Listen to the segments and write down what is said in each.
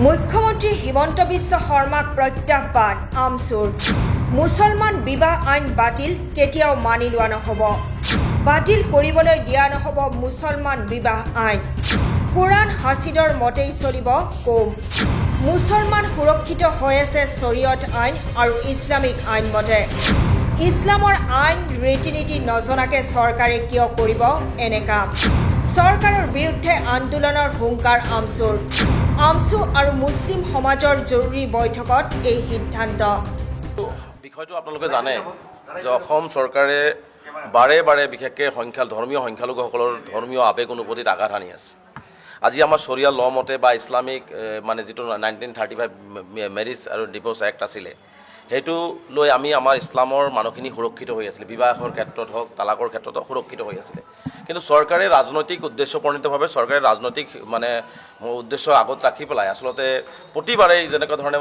মুখ্যমন্ত্ৰী হিমন্ত বিশ্ব শৰ্মাক প্ৰত্যাহ্বান আমচুৰ মুছলমান বিবাহ আইন বাতিল কেতিয়াও মানি লোৱা নহ'ব বাতিল কৰিবলৈ দিয়া নহ'ব মুছলমান বিবাহ আইন কুৰাণ হাছিদৰ মতেই চলিব কম মুছলমান সুৰক্ষিত হৈ আছে শৰীয়ত আইন আৰু ইছলামিক আইন মতে ইছলামৰ আইন ৰীতি নীতি নজনাকে চৰকাৰে কিয় কৰিব এনে কাম চৰকাৰৰ বিৰুদ্ধে আন্দোলনৰ হুংকাৰ আমচু আৰু মুছলিম সমাজৰ জৰুৰী বৈঠকত এই সিদ্ধান্ত বিষয়টো আপোনালোকে জানে যে অসম চৰকাৰে বাৰে বাৰে বিশেষকৈ ধৰ্মীয় সংখ্যালঘুসকলৰ ধৰ্মীয় আৱেগ অনুভূতিত আঘাত আনি আছে আজি আমাৰ শৰিয়া ল মতে বা ইছলামিক মানে যিটো 1935 মেৰিজ আৰু ডিভোৰ্স এক্ট আছিলে সেইটো লৈ আমি আমাৰ ইছলামৰ মানুহখিনি সুৰক্ষিত হৈ আছিল বিবাহৰ ক্ষেত্ৰত হওক তালাকৰ ক্ষেত্ৰত সুৰক্ষিত হৈ আছিল কিন্তু চৰকাৰে ৰাজনৈতিক উদ্দেশ্যপ্ৰণীতভাৱে চৰকাৰে ৰাজনৈতিক মানে উদ্দেশ্য আগত ৰাখি পেলাই আচলতে প্ৰতিবাৰেই যেনেকুৱা ধৰণে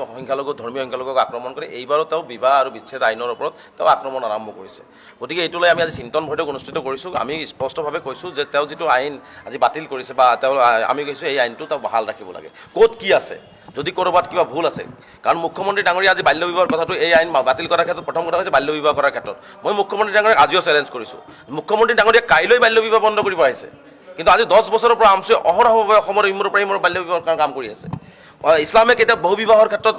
ধৰ্মীয় সংখ্যালঘুক আক্ৰমণ কৰে এইবাৰো তেওঁ বিবাহ আৰু বিচ্ছেদ আইনৰ ওপৰত তেওঁ আক্ৰমণ আৰম্ভ কৰিছে গতিকে এইটো লৈ আমি আজি চিন্তন বৈঠক অনুষ্ঠিত কৰিছোঁ আমি স্পষ্টভাৱে কৈছোঁ যে তেওঁ যিটো আইন আজি বাতিল কৰিছে বা তেওঁ আমি কৈছোঁ এই আইনটো তেওঁ বহাল ৰাখিব লাগে ক'ত কি আছে যদি ক'ৰবাত কিবা ভুল আছে কাৰণ মুখ্যমন্ত্ৰী ডাঙৰীয়া আজি বাল্য বিবাহৰ কথাটো এই আইন বাতিল কৰাৰ ক্ষেত্ৰত প্ৰথম কথা হৈছে বাল্য বিবাহ কৰাৰ ক্ষেত্ৰত মই মুখ্যমন্ত্ৰী ডাঙৰীয়াক আজিও চেলেঞ্জ কৰিছোঁ মুখ্যমন্ত্ৰী ডাঙৰীয়া কাইলৈ বাল্য বিবাহ বন্ধ কৰিব আহিছে কিন্তু আজি 10 বছৰৰ পৰা আমচুৱে অহৰহভাৱে অসমৰ ইমূৰ পৰা ইমূৰ বাল্য বিবাহৰ কাম কৰি আছে ইছলামে কেতিয়া বহু বিবাহৰ ক্ষেত্ৰত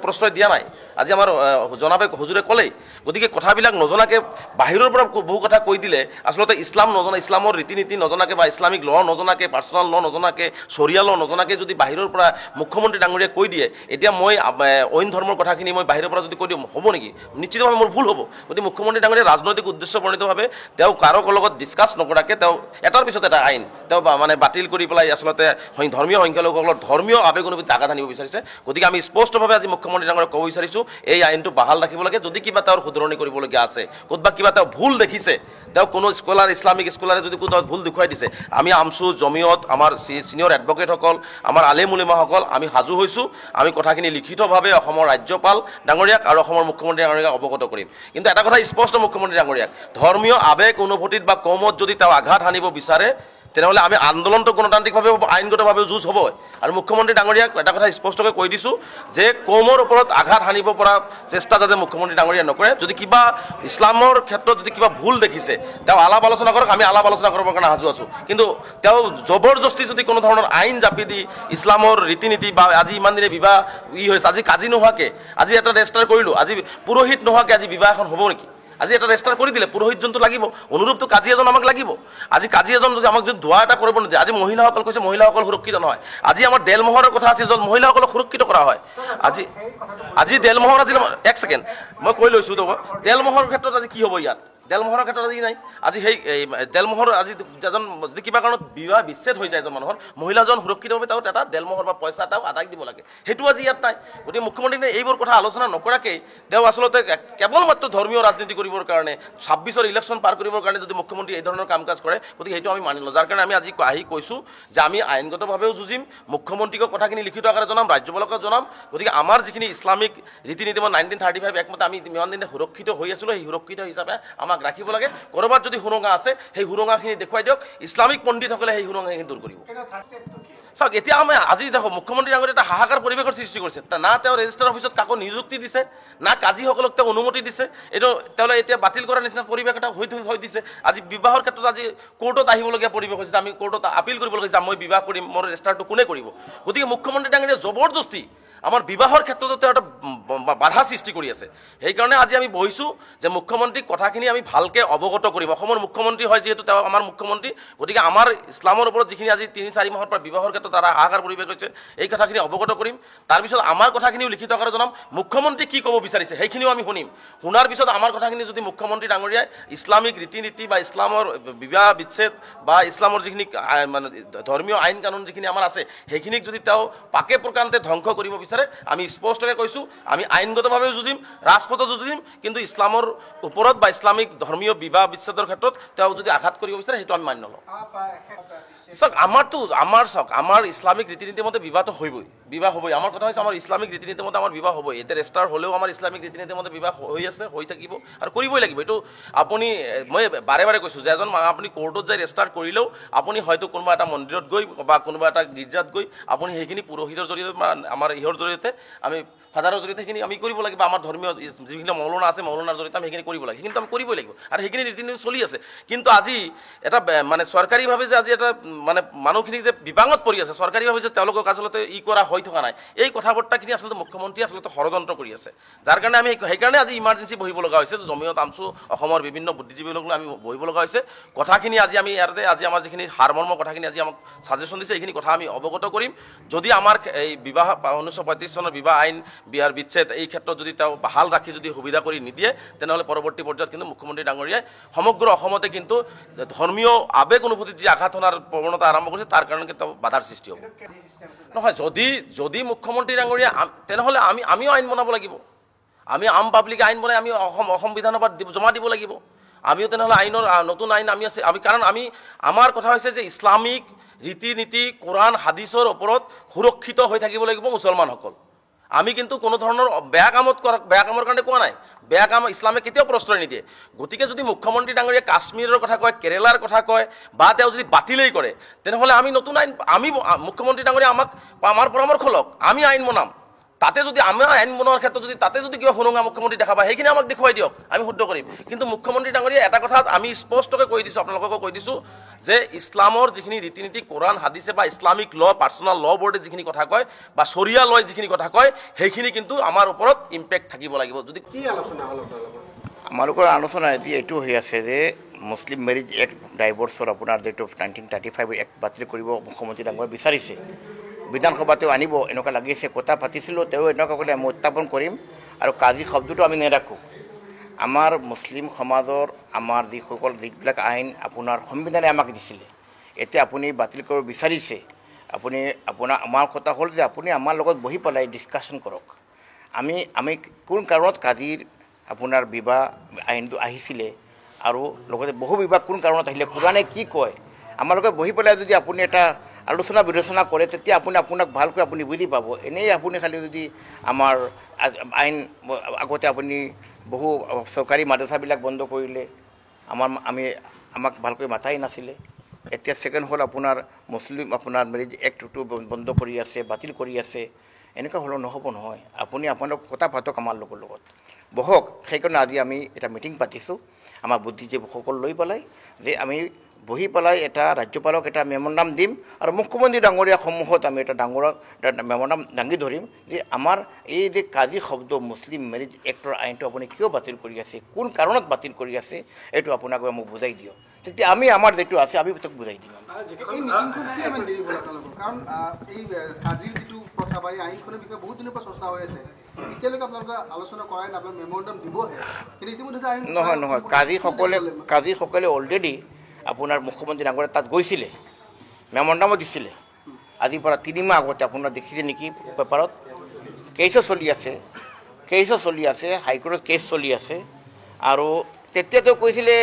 প্ৰশ্ৰয় দিয়া নাই আজি আমাৰ জনাবে হুজুৰে ক'লেই গতিকে কথাবিলাক নজনাকৈ বাহিৰৰ পৰা বহু কথা কৈ দিলে আচলতে ইছলামৰ ৰীতি নীতি নজনাকৈ বা ইছলামিক ল নজনাকৈ পাৰ্চনেল ল নজনাকৈ চৰিয়া ল নজনাকৈ যদি বাহিৰৰ পৰা মুখ্যমন্ত্ৰী ডাঙৰীয়াই কৈ দিয়ে এতিয়া মই অইন ধৰ্মৰ কথাখিনি মই বাহিৰৰ পৰা যদি কৈ দিওঁ হ'ব নেকি নিশ্চিতভাৱে মোৰ ভুল হ'ব গতিকে মুখ্যমন্ত্ৰী ডাঙৰীয়াই ৰাজনৈতিক উদ্দেশ্যপ্ৰণীতভাৱে তেওঁ কাৰো লগত ডিছকাছ নকৰাকৈ তেওঁ এটাৰ পিছত এটা আইন তেওঁ মানে বাতিল কৰি পেলাই আচলতে ধৰ্মীয় সংখ্যালঘুসকলৰ ধৰ্মীয় আৱেগ অনুভূতি আঘাত আনিব বিচাৰিছে গতিকে আমি স্পষ্টভাৱে আজি মুখ্যমন্ত্ৰী ডাঙৰীয়াক ক'ব বিচাৰিছোঁ এই আইনটো বাহাল ৰাখিব লাগে যদি কিবা তেওঁৰ শুধৰণি কৰিবলগীয়া আছে ক'ৰবাত কিবা তেওঁ ভুল দেখিছে তেওঁ কোনো ইছলামিক স্কলাৰে যদি কোনো ভুল দেখুৱাই দিছে আমি আমচু জমিয়ত আমাৰ ছিনিয়ৰ এডভকেটসকল আমাৰ আলেম উলেমাসকল আমি সাজু হৈছোঁ আমি কথাখিনি লিখিতভাৱে অসমৰ ৰাজ্যপাল ডাঙৰীয়াক আৰু অসমৰ মুখ্যমন্ত্ৰী ডাঙৰীয়াক অৱগত কৰিম কিন্তু এটা কথা স্পষ্ট মুখ্যমন্ত্ৰী ডাঙৰীয়াক ধৰ্মীয় আৱেগ অনুভূতিত বা কমত যদি তেওঁ আঘাত আনিব বিচাৰে তেনেহ'লে আমি আন্দোলনটো গণতান্ত্ৰিকভাৱে আইনগতভাৱে যুঁজ হ'ব আৰু মুখ্যমন্ত্ৰী ডাঙৰীয়াক এটা কথা স্পষ্টকৈ কৈ দিছোঁ যে কমৰ ওপৰত আঘাত সানিব পৰা চেষ্টা যাতে মুখ্যমন্ত্ৰী ডাঙৰীয়াই নকৰে যদি কিবা ইছলামৰ ক্ষেত্ৰত যদি কিবা ভুল দেখিছে তেওঁ আলাপ আলোচনা কৰক আমি আলাপ আলোচনা কৰিবৰ কাৰণে সাজু আছোঁ কিন্তু তেওঁ জবৰদস্তি যদি কোনো ধৰণৰ আইন জাপি দি ইছলামৰ ৰীতি নীতি বা আজি ইমান দিনে বিবাহ হৈছে আজি কাজি নোহোৱাকৈ আজি এটা ৰেজিষ্টাৰ কৰিলোঁ আজি পুৰোহিত নোহোৱাকৈ আজি বিবাহ এখন হ'ব নেকি আজি এটা ৰেজিষ্টাৰ কৰি দিলে পুৰোহিতজনটো লাগিব অনুৰূপটো কাজী এজন আমাক লাগিব আজি কাজী এজন যদি আমাক যদি ধোৱা এটা কৰিব নিদিয়ে আজি মহিলাসকল কৈছে মহিলাসকল সুৰক্ষিত নহয় আজি আমাৰ দেলমোহৰৰ কথা আছিল য'ত মহিলাসকলক সুৰক্ষিত কৰা হয় আজি দেলমোহৰ আজি এক ছেকেণ্ড মই কৈ লৈছোঁ তো দেলমোহৰৰ ক্ষেত্ৰত আজি কি হ'ব ইয়াত দেলমোহৰৰ ক্ষেত্ৰত আজি নাই আজি সেই দেলমোহৰ আজি এজন যদি কিবা কাৰণত বিবাহ বিচ্ছেদ হৈ যায় এজন মানুহৰ মহিলাজন সুৰক্ষিতভাৱে তেওঁ এটা দেলমোহৰ বা পইচা তেওঁ আদায় দিব লাগে সেইটো আজি ইয়াত নাই গতিকে মুখ্যমন্ত্ৰীয়ে এইবোৰ কথা আলোচনা নকৰাকৈ তেওঁ আচলতে কেৱল মাত্ৰ ধৰ্মীয় ৰাজনীতি কৰিবৰ কাৰণে 26ৰ ইলেকশ্যন পাৰ কৰিবৰ কাৰণে যদি মুখ্যমন্ত্ৰী এই ধৰণৰ কাম কাজ কৰে গতিকে সেইটো আমি মানি লওঁ যাৰ কাৰণে আমি আজি আহি কৈছোঁ যে আমি আইনগতভাৱেও যুঁজিম মুখ্যমন্ত্ৰীক কথাখিনি লিখিত আকাৰে জনাম ৰাজ্যপালকো জনাম গতিকে আমাৰ যিখিনি ইছলামিক ৰীতি নীতি মই 1935 একমতে আমি ইমান দিনে সুৰক্ষিত হৈ আছিলোঁ সেই সুৰক্ষিত হিচাপে আমাক ৰাখিব লাগে ক'ৰবাত যদি সুৰঙা আছে সেই সুৰঙাখিনি দেখুৱাই দিয়ক ইছলামিক পণ্ডিতসকলে সেই সুৰঙাখিনি দূৰ কৰিব চাওক এতিয়া আমি আজি দেখোঁ মুখ্যমন্ত্ৰী ডাঙৰীয়াই এটা হাহাকাৰ পৰিৱেশৰ সৃষ্টি কৰিছে না তেওঁ ৰেজিষ্টাৰ অফিচত কাকো নিযুক্তি দিছে না কাজীসকলক তেওঁ অনুমতি দিছে এইটো তেওঁলোকে এতিয়া বাতিল কৰাৰ নিচিনা পৰিৱেশ এটা হৈ দিছে আজি বিবাহৰ ক্ষেত্ৰত আজি কোৰ্টত আহিবলগীয়া পৰিৱেশ হৈছে আমি কোৰ্টত আপিল কৰিবলগীয়া হৈছে মই বিবাহ কৰিম মোৰ ৰেজিষ্টাৰটো কোনে কৰিব গতিকে মুখ্যমন্ত্ৰী ডাঙৰীয়াই জবৰদস্তি আমাৰ বিবাহৰ ক্ষেত্ৰতো তেওঁ এটা বাধা সৃষ্টি কৰি আছে সেইকাৰণে আজি আমি বহিছোঁ যে মুখ্যমন্ত্ৰীক কথাখিনি আমি ভালকৈ অৱগত কৰিম অসমৰ মুখ্যমন্ত্ৰী হয় যিহেতু তেওঁ আমাৰ মুখ্যমন্ত্ৰী গতিকে আমাৰ ইছলামৰ ওপৰত যিখিনি আজি 3-4 মাহৰ পৰা বিবাহৰ ক্ষেত্ৰত এটা হাহাকাৰ পৰিৱেশ হৈছে এই কথাখিনি অৱগত কৰিম তাৰপিছত আমাৰ কথাখিনিও লিখিত আকাৰে জনাম মুখ্যমন্ত্ৰী কি ক'ব বিচাৰিছে সেইখিনিও আমি শুনিম শুনাৰ পিছত আমাৰ কথাখিনি যদি মুখ্যমন্ত্ৰী ডাঙৰীয়াই ইছলামিক ৰীতি নীতি বা ইছলামৰ বিবাহ বিচ্ছেদ বা ইছলামৰ যিখিনি মানে ধৰ্মীয় আইন কানুন যিখিনি আমাৰ আছে সেইখিনিক যদি তেওঁ পাকে প্ৰকাণ্টে ধ্বংস কৰিব বিচাৰে বিচাৰে আমি স্পষ্টকৈ কৈছোঁ আমি আইনগতভাৱেও যুঁজিম ৰাজপথত যুঁজিম কিন্তু ইছলামৰ ওপৰত বা ইছলামিক ধৰ্মীয় বিবাহ বিচ্ছেদৰ ক্ষেত্ৰত তেওঁ যদি আঘাত কৰিব বিচাৰে সেইটো আমি মানি নলওঁ চাওক আমাৰ ইছলামিক ৰীতি নীতিৰ মতে বিবাহ হ'বই আমাৰ কথা হৈছে আমাৰ ইছলামিক ৰীতি নীতিৰ মতে আমাৰ বিবাহ হ'বই এতিয়া ৰেজিষ্টাৰ হ'লেও আমাৰ ইছলামিক ৰীতি নীতিৰ মতে বিবাহ হৈ থাকিব আৰু কৰিবই লাগিব এইটো আপুনি মই বাৰে বাৰে কৈছোঁ যে এজন আপুনি কোৰ্টত যাই ৰেজিষ্টাৰ কৰিলেও আপুনি হয়তো কোনোবা এটা মন্দিৰত গৈ বা কোনোবা এটা গীৰ্জাত গৈ আপুনি সেইখিনি পুৰোহিতৰ জৰিয়তে বা আমাৰ ইহৰ জৰিয়তে আমি ফাদাৰৰ জৰিয়তে সেইখিনি আমি কৰিব লাগিব আমাৰ ধৰ্মীয় যিখিনি মৌলানা আছে মৌলানাৰ জৰিয়তে আমি সেইখিনি কৰিব লাগে কিন্তু আমি কৰিবই লাগিব আৰু সেইখিনি ৰীতি নীতি চলি আছে কিন্তু আজি এটা মানে চৰকাৰীভাৱে যে আজি এটা মানে মানুহখিনি যে বিবাঙত পৰি আছে চৰকাৰীভাৱে যে তেওঁলোকক আচলতে কৰা হৈ থকা নাই এই কথা বাৰ্তাখিনি আচলতে মুখ্যমন্ত্ৰীয়ে আচলতে ষড়যন্ত্ৰ কৰি আছে যাৰ কাৰণে আমি সেইকাৰণে আজি ইমাৰ্জেঞ্চি বহিব লগা হৈছে জমিয়ত আমছু অসমৰ বিভিন্ন বুদ্ধিজীৱীক লৈ আমি বহিব লগা হৈছে কথাখিনি আজি আমি ইয়াতে আজি আমাৰ যিখিনি সাৰমৰ্ম কথাখিনি আজি আমাক ছাজেশ্যন দিছে এইখিনি কথা আমি অৱগত কৰিম যদি আমাৰ এই বিবাহ 1935 চনৰ বিবাহ আইন বিয়াৰ বিচ্ছেদ এই ক্ষেত্ৰত যদি তেওঁ বাহাল ৰাখি যদি সুবিধা কৰি নিদিয়ে তেনেহ'লে পৰৱৰ্তী পৰ্যায়ত কিন্তু মুখ্যমন্ত্ৰী ডাঙৰীয়াই সমগ্ৰ অসমতে কিন্তু ধৰ্মীয় আৱেগ অনুভূতিত যি আঘাত অনাৰ প্ৰৱণতা আৰম্ভ কৰিছে তাৰ কাৰণে কিন্তু বাধাৰ সৃষ্টি হ'ব নহয় যদি মুখ্যমন্ত্ৰী ডাঙৰীয়া তেনেহ'লে আমিও আইন বনাব লাগিব আমি আম পাব্লিকে আইন বনাই আমি অসম বিধানসভাত জমা দিব লাগিব আমিও তেনেহ'লে আইনৰ নতুন আইন কাৰণ আমাৰ কথা হৈছে যে ইছলামিক ৰীতি নীতি কোৰাণ হাদিছৰ ওপৰত সুৰক্ষিত হৈ থাকিব লাগিব মুছলমানসকল আমি কিন্তু কোনো ধৰণৰ বেয়া কামৰ কাৰণে কোৱা নাই বেয়া কাম ইছলামে কেতিয়াও প্ৰশ্ৰয় নিদিয়ে গতিকে যদি মুখ্যমন্ত্ৰী ডাঙৰীয়াই কাশ্মীৰৰ কথা কয় কেৰেলাৰ কথা কয় বা তেওঁ যদি বাতিলেই কৰে তেনেহ'লে আমি নতুন আইন মুখ্যমন্ত্ৰী ডাঙৰীয়া আমাৰ পৰামৰ্শ লওক আমি আইন বনাম তাতে যদি আমাৰ আইন বনোৱাৰ ক্ষেত্ৰত যদি তাতে যদি কিবা সুৰঙা মুখ্যমন্ত্ৰী দেখা পায় সেইখিনি আমাক দেখুৱাই দিয়ক আমি শুদ্ধ কৰিম কিন্তু মুখ্যমন্ত্ৰী ডাঙৰীয়া এটা কথা আমি স্পষ্টকৈ কৈ দিছোঁ আপোনালোককো কৈ দিছোঁ যে ইছলামৰ যিখিনি ৰীতি নীতি কোৰাণ হাদিছে বা ইছলামিক ল পাৰ্চনেল ল বৰ্ডে যিখিনি কথা কয় বা চৰিয়া লয় যিখিনি কথা কয় সেইখিনি কিন্তু আমাৰ ওপৰত ইম্পেক্ট থাকিব লাগিব যদি কি আলোচনা হ'ল আমালোকৰ আলোচনা এতিয়া এইটো হৈ আছে যে মুছলিম মেৰিজ এক্ট ডাইভৰ্চৰ আপোনাৰ যিটো 1935 এক্ট বাতিল কৰিব মুখ্যমন্ত্ৰী ডাঙৰীয়াই বিচাৰিছে বিধানসভাতেও আনিব এনেকুৱা লাগিছে কথা পাতিছিলোঁ তেওঁ এনেকুৱা ক'লে আমি উত্থাপন কৰিম আৰু কাজী শব্দটো আমি নেৰাখোঁ আমাৰ মুছলিম সমাজৰ আমাৰ যিবিলাক আইন আপোনাৰ সংবিধানে আমাক দিছিলে এতিয়া আপুনি বাতিল কৰিব বিচাৰিছে আমাৰ কথা হ'ল যে আপুনি আমাৰ লগত বহি পেলাই ডিছকাশ্যন কৰক আমি কোন কাৰণত কাজীৰ আপোনাৰ বিবাহ আইনটো আহিছিলে আৰু লগতে বহু বিবাহ কোন কাৰণত আহিলে কোৰাণে কি কয় আমাৰ লগত বহি পেলাই যদি আপুনি এটা আলোচনা বিলোচনা কৰে তেতিয়া আপোনাক ভালকৈ আপুনি বুজি পাব এনেই আপুনি খালি যদি আমাৰ আইন আগতে আপুনি বহু চৰকাৰী মাদ্ৰাছাবিলাক বন্ধ কৰিলে আমাক ভালকৈ মাথাই নাছিলে এতিয়া ছেকেণ্ড হ'ল আপোনাৰ মুছলিম আপোনাৰ মেৰিজ এক্টটো বন্ধ কৰি আছে বাতিল কৰি আছে এনেকুৱা হ'লেও নহ'ব নহয় আপোনালোক কথা পাতক আমাৰ লগত বহক সেইকাৰণে আজি আমি এটা মিটিং পাতিছোঁ আমাৰ বুদ্ধিজীৱীসকল লৈ পেলাই যে আমি বহি পেলাই এটা ৰাজ্যপালক এটা মেম'ৰাণ্ডাম দিম আৰু মুখ্যমন্ত্ৰী ডাঙৰীয়া সন্মুখত আমি এটা মেম'ৰাণ্ডাম দাঙি ধৰিম যে আমাৰ এই যে কাজী শব্দ মুছলিম মেৰিজ এক্টৰ আইনটো আপুনি কিয় বাতিল কৰি আছে কোন কাৰণত বাতিল কৰি আছে এইটো আপোনাক মোক বুজাই দিয়ক তেতিয়া আমি আমাৰ যিটো আছে আমি তোক বুজাই দিম কাৰণ এই কাজীৰ যিটো প্ৰথা বা এই আইনখনৰ বিষয়ে বহুত দিনৰ পৰা চৰ্চা হৈ আছে এতিয়ালৈকে আপোনালোকে আলোচনা কৰাই নাই আপোনালোকে মেম'ৰাণ্ডাম দিবহে কিন্তু ইতিমধ্যে নহয় কাজীসকলে অলৰেডি আপোনাৰ মুখ্যমন্ত্ৰী ডাঙৰীয়া তাত গৈছিলে মেম'ৰাণ্ডামো দিছিলে আজিৰ পৰা 3 মাহ আগতে আপোনাৰ দেখিছে নেকি পেপাৰত কেছো চলি আছে হাইকোৰ্টত কেছ চলি আছে আৰু তেতিয়াতো কৈছিলে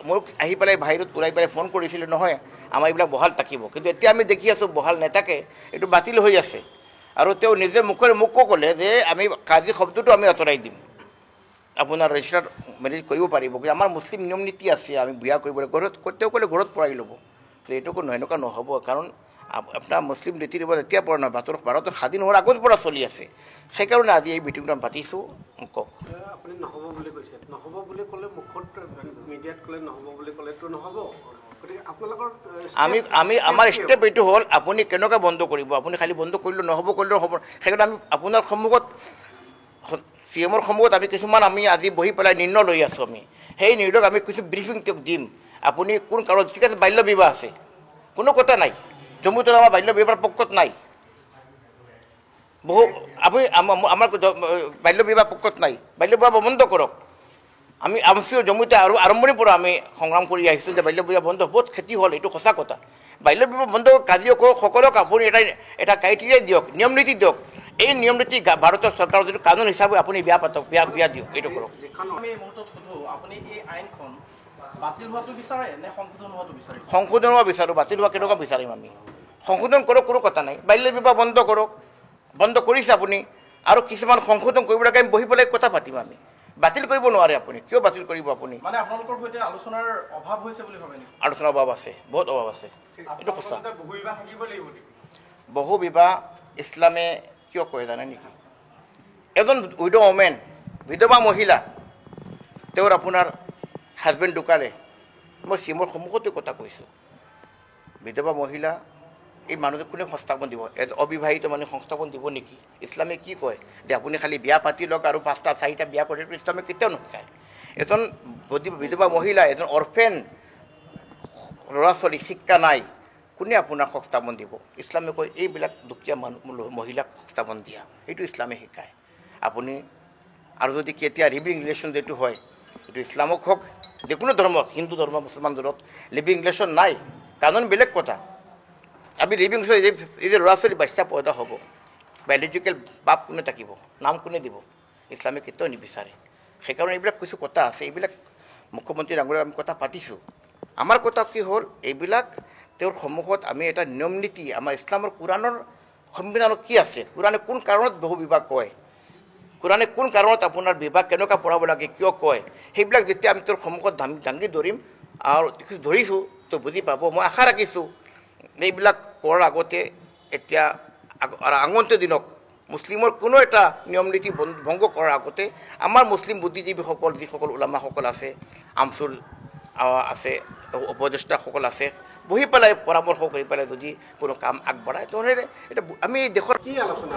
মোক আহি পেলাই বাহিৰত ওলাই পেলাই ফোন কৰিছিলে নহয় আমাৰ এইবিলাক বহাল থাকিব কিন্তু এতিয়া আমি দেখি আছোঁ বহাল নেথাকে এইটো বাতিল হৈ আছে আৰু তেওঁ নিজে মোকো ক'লে যে আমি কাজী শব্দটো আমি আঁতৰাই দিম আপোনাৰ ৰেজিষ্টাৰ মেৰিজ কৰিব পাৰিব কিন্তু আমাৰ মুছলিম নিয়ম নীতি আছে আমি বিয়া কৰিবলৈ তেওঁ ক'লে ঘৰত পৰাই ল'ব তো এইটোকো এনেকুৱা নহ'ব কাৰণ আপোনাৰ মুছলিম ৰীতি ৰিৱাজ এতিয়াৰ পৰা নহয় ভাৰতৰ স্বাধীন হোৱাৰ আগৰ পৰা চলি আছে সেইকাৰণে আজি এই মিটিংটো আমি পাতিছোঁ কওক আপুনি নহ'ব বুলি কৈছে নহ'ব বুলি ক'লে মুখত মিডিয়াত ক'লে নহ'ব বুলি ক'লেতো নহ'ব গতিকে আপোনালোকৰ আমাৰ ষ্টেপ এইটো হ'ল আপুনি কেনেকৈ বন্ধ কৰিব আপুনি খালি বন্ধ কৰিলেও নহ'ব কৰিলেও হ'ব সেইকাৰণে আমি আপোনাৰ সন্মুখত CMৰ সন্মুখত আমি আজি বহি পেলাই নিৰ্ণয় লৈ আছোঁ আমি সেই নিৰ্ণয়ক আমি কিছু ব্ৰিফিং তেওঁক দিম আপুনি কোন কাৰণত ঠিক আছে বাল্য বিবাহ আছে কোনো কথা নাই জম্মুত আমাৰ বাল্য বিবাহৰ পক্ষত নাই আপুনি আমাৰ বাল্য বিবাহ পক্ষত নাই বাল্য বিবাহ বন্ধ কৰক আমি জম্মুতে আৰু আৰম্ভণিৰ পৰা আমি সংগ্ৰাম কৰি আহিছোঁ যে বাল্য বিবাহ বন্ধ বহুত ক্ষতি হ'ল এইটো সঁচা কথা বাল্য বিবাহ বন্ধ কাজিয়ক সকলক আপুনি এটা ক্ৰাইটেৰিয়া দিয়ক নিয়ম নীতি দিয়ক এই নিয়ম নীতি ভাৰতৰ চৰকাৰৰ যিটো কানুন হিচাপে আপুনি বিয়া পাতক, বিয়া দিয়ক, এইটো কৰক। আমি এই মুহূৰ্তত সোধো, আপুনি এই আইনখন বাতিল হোৱাটো বিচাৰে নে সংশোধন হোৱাটো বিচাৰে? সংশোধন হোৱা বিচাৰোঁ। বাতিল হোৱা কেনেকুৱা বিচাৰিম আমি? সংশোধন কৰক, কোনো কথা নাই। বাল্য বিবাহ বন্ধ কৰক, বন্ধ কৰিছে আপুনি, আৰু কিছুমান সংশোধন কৰিবলৈকে আমি বহি পেলাই কথা পাতিম আমি। বাতিল কৰিব নোৱাৰে আপুনি। কিয় বাতিল কৰিব আপুনি? মানে আপোনালোকৰ সৈতে আলোচনাৰ অভাৱ হৈছে বুলি ভাবে নেকি? আলোচনাৰ অভাৱ আছে, বহুত অভাৱ আছে, এইটো সঁচা। বহু বিবাহ ইছলামে কিয় কয় জানে নেকি? এজন উইড' ওমেন, বিধৱা মহিলা, তেওঁৰ আপোনাৰ হাজবেণ্ড ঢুকালে, মই চিমৰ সন্মুখতে কথা কৈছোঁ, বিধৱা মহিলা এই মানুহটোক কোনে সংস্থাপন দিব? অবিবাহিত মানুহ সংস্থাপন দিব নেকি? ইছলামে কি কয় যে আপুনি খালি বিয়া পাতি লওক আৰু 5টা 4টা বিয়া কৰি, ইছলামে কেতিয়াও নশিকায়। এজন বিধৱা মহিলা, এজন অৰফেন ল'ৰা ছোৱালী শিক্ষা নাই, কোনে আপোনাক সংস্থাপন দিব? ইছলামে কয় এইবিলাক দুখীয়া মহিলাক সংস্থাপন দিয়া, এইটো ইছলামে শিকায়। আপুনি আৰু যদি কেতিয়া লিভিং ৰিলেশ্যন যিটো হয়, এইটো ইছলামক হওক, যিকোনো ধৰ্মক, হিন্দু ধৰ্ম মুছলমান ধৰ্মত লিভিং ৰিলেশ্যন নাই, কানুন বেলেগ কথা। আমি লিভিং এই যে ল'ৰা ছোৱালী বাচ্চা পইদা হ'ব, বায়'লজিকেল বাপ কোনে থাকিব, নাম কোনে দিব? ইছলামে কেতিয়াও নিবিচাৰে। সেইকাৰণে এইবিলাক কিছু কথা আছে, এইবিলাক মুখ্যমন্ত্ৰী ডাঙৰীয়া আমি কথা পাতিছোঁ। আমাৰ কথা কি হ'ল, এইবিলাক তেওঁৰ সন্মুখত আমি এটা নিয়ম নীতি, আমাৰ ইছলামৰ কোৰাণৰ সংবিধানত কি আছে, কোৰাণে কোন কাৰণত বহু বিবাহ কয়, কোৰাণে কোন কাৰণত আপোনাৰ বিবাহ কেনেকুৱা পঢ়াব লাগে, কিয় কয়, সেইবিলাক যেতিয়া আমি তেওঁৰ সন্মুখত দাঙি ধৰিম আৰু ধৰিছোঁ, তো বুজি পাব। মই আশা ৰাখিছোঁ এইবিলাক কৰাৰ আগতে, এতিয়া আগন্তুক দিনক মুছলিমৰ কোনো এটা নিয়ম নীতি ভংগ কৰাৰ আগতে আমাৰ মুছলিম বুদ্ধিজীৱীসকল, যিসকল ওলামাসকল আছে, আমচুল আছে, উপদেষ্টাসকল আছে, বহি পেলাই পৰামৰ্শ কৰি পেলাই যদি কোনো কাম আগবঢ়ায়, তেনেহ'লে এটা আমি দেশৰ কি আলোচনা